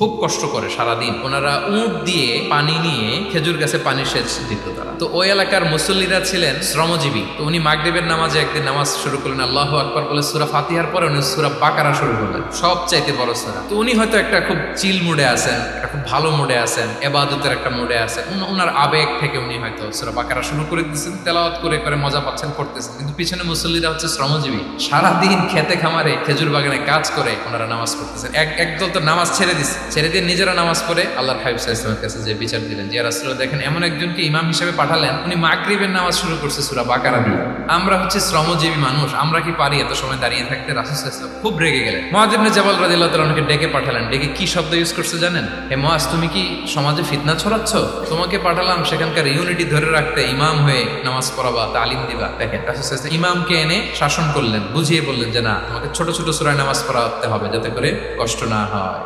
খুব কষ্ট করে সারাদিন। ওনারা উট দিয়ে পানি নিয়ে খেজুর গাছে পানি সেচ দিত তারা। তো ওই এলাকার মুসল্লিরা ছিলেন শ্রমজীবী। তো উনি মাগরিবের নামাজে একদিন নামাজ শুরু করলেন, আল্লাহু আকবার বলে সূরা ফাতিহার পরে উনি সূরা বাকারা শুরু করলেন, সবচাইতে বড় সূরা। তো উনি হয়তো একটা খুব চিল মুডে আছেন, একটা খুব ভালো মুডে আছেন, ইবাদতের একটা মুডে আছেন। ওনার আবেগ থেকে উনি হয়তো সূরা বাকারা শুরু করে দিয়েছেন, তেলাওয়াত করে করে মজা পাচ্ছেন, করতেছেন। কিন্তু পিছনে মুসল্লিরা হচ্ছে শ্রমজীবী, সারাদিন খেতে খামারে খেজুর বাগানে কাজ করে ওনারা নামাজ পড়তেছেন। একদল তো নামাজ ছেড়ে দিচ্ছে, ছেড়ে দিয়ে নিজেরা নামাজ পড়ে আল্লাহর হাবিব সাল্লাল্লাহু আলাইহি ওয়াসাল্লামের কাছে যে বিচার দিলেন যে ইয়া রাসূলুল্লাহ, দেখেন এমন একজনকে ইমাম হিসেবে পাঠালেন, উনি মাগরিবের নামাজ শুরু করছে সূরা বাকারা দিয়ে। আমরা হচ্ছে শ্রমজীবী মানুষ, আমরা কি পারি এত সময় দাঁড়িয়ে থাকতে? রাসূল সাল্লাল্লাহু আলাইহি ওয়াসাল্লাম খুব রেগে গেলেন। মুআয ইবনে জাবাল রাদিয়াল্লাহু তাআলা ওনাকে ডেকে পাঠালেন। ডেকে কি শব্দ ইউজ করছে জানেন? হে মুআয, তুমি কি সমাজে ফিতনা ছড়াচ্ছ? তোমাকে পাঠালাম সেখানকার ইউনিটি ধরে রাখতে, ইমাম হয়ে নামাজ পড়াবা, তালিম দিবা। দেখেন রাসূল সাল্লাল্লাহু আলাইহি ওয়াসাল্লাম ইমামকে এনে শাসন করলেন, বুঝিয়ে বললেন যে না, তোমাকে ছোট ছোট সূরায় নামাজ পড়াতে হবে যাতে করে কষ্ট না হয়।